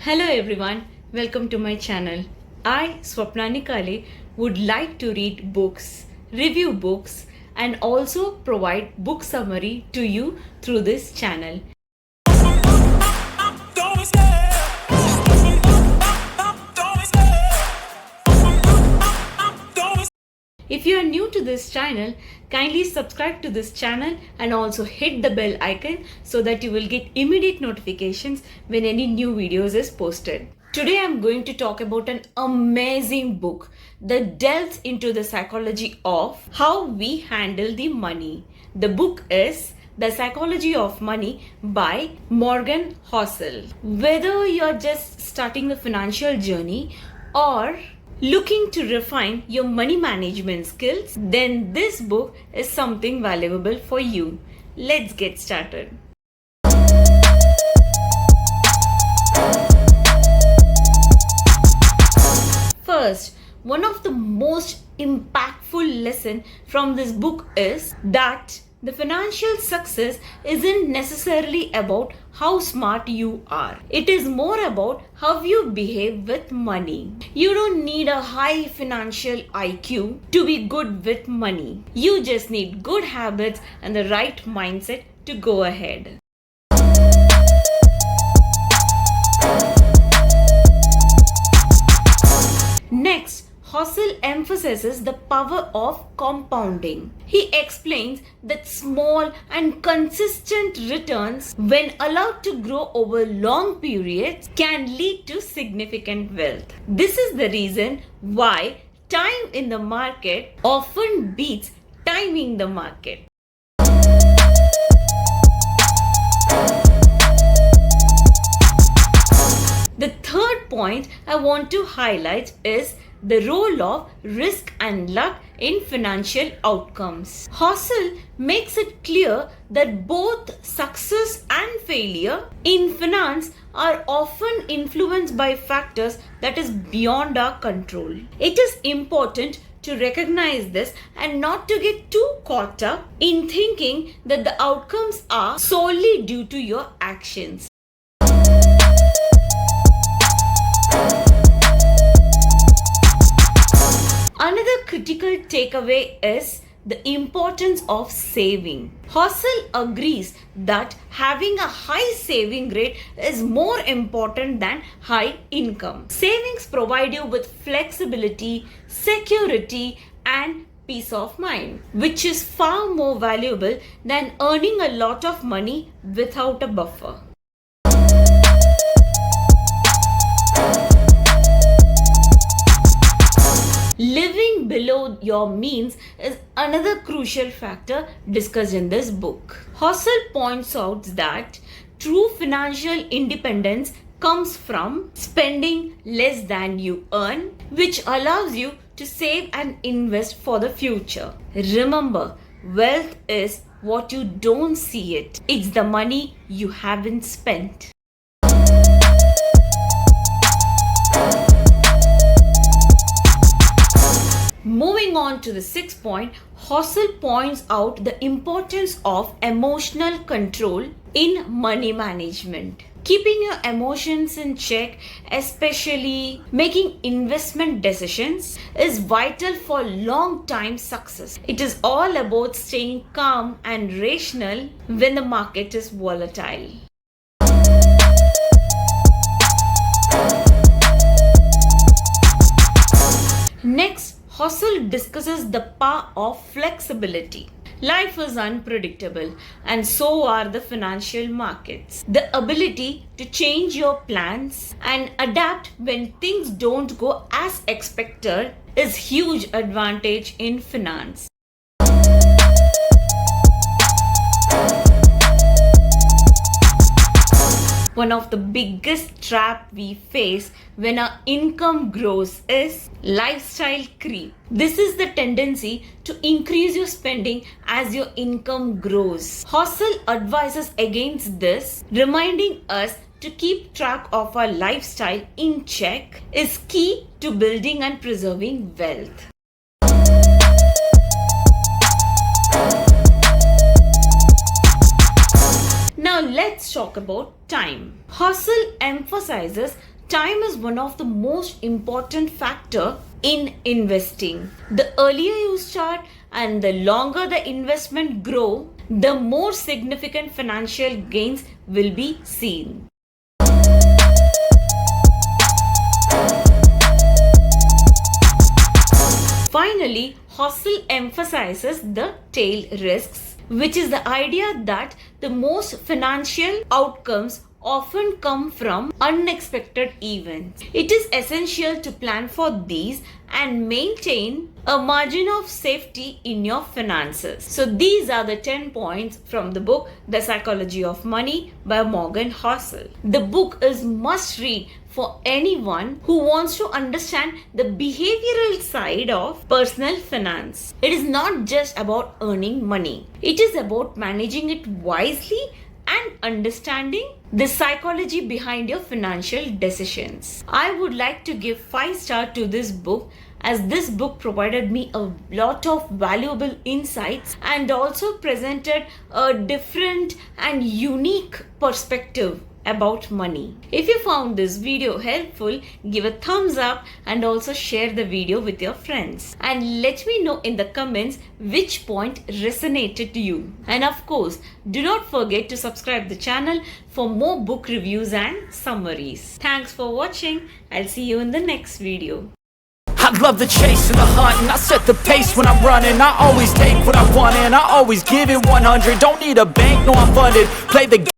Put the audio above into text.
Hello everyone, welcome to my channel. I, Swapna Nikale, would like to read books, review books, and also provide book summary to you through this channel. If you are new to this channel, kindly subscribe to this channel and also hit the bell icon so that you will get immediate notifications when any new videos is posted. Today I am going to talk about an amazing book that delves into the psychology of how we handle the money. The book is The Psychology of Money by Morgan Housel. Whether you're just starting a financial journey or looking to refine your money management skills, then this book is something valuable for you. Let's get started. First, one of the most impactful lessons from this book is that the financial success isn't necessarily about how smart you are. It is more about how you behave with money. You don't need a high financial IQ to be good with money. You just need good habits and the right mindset to go ahead. Next, Housel emphasizes the power of compounding. He explains that small and consistent returns, when allowed to grow over long periods, can lead to significant wealth. This is the reason why time in the market often beats timing the market. The third point I want to highlight is the role of risk and luck in financial outcomes. Housel makes it clear that both success and failure in finance are often influenced by factors that is beyond our control. It is important to recognize this and not to get too caught up in thinking that the outcomes are solely due to your actions. Another critical takeaway is the importance of saving. Housel agrees that having a high saving rate is more important than high income. Savings provide you with flexibility, security, and peace of mind, which is far more valuable than earning a lot of money without a buffer. Living below your means is another crucial factor discussed in this book. Housel points out that true financial independence comes from spending less than you earn, which allows you to save and invest for the future. Remember, wealth is what you don't see it. It's the money you haven't spent. Moving on to the sixth point, Housel points out the importance of emotional control in money management. Keeping your emotions in check, especially making investment decisions, is vital for long-term success. It is all about staying calm and rational when the market is volatile. Next, Housel discusses the power of flexibility. Life is unpredictable, and so are the financial markets. The ability to change your plans and adapt when things don't go as expected is huge advantage in finance. One of the biggest traps we face when our income grows is lifestyle creep. This is the tendency to increase your spending as your income grows. Housel advises against this, reminding us to keep track of our lifestyle in check is key to building and preserving wealth. Now let's talk about time. Housel emphasizes time is one of the most important factor in investing. The earlier you start and the longer the investment grow, the more significant financial gains will be seen. Finally, Hossel emphasizes the tail risks, which is the idea that the most financial outcomes often come from unexpected events. It is essential to plan for these and maintain a margin of safety in your finances. So these are the 10 points from the book The Psychology of Money by Morgan Housel. The book is must read for anyone who wants to understand the behavioral side of personal finance. It is not just about earning money. It is about managing it wisely and understanding the psychology behind your financial decisions. I would like to give 5 stars to this book, as this book provided me a lot of valuable insights and also presented a different and unique perspective about money. If you found this video helpful, give a thumbs up and also share the video with your friends. And let me know in the comments which point resonated to you. And of course, do not forget to subscribe the channel for more book reviews and summaries. Thanks for watching. I'll see you in the next video. I love the chase and the hunt, and I set the pace when I'm running. I always take what I want and I always give it 100. Don't need a bank, no I'm funded. Play the game.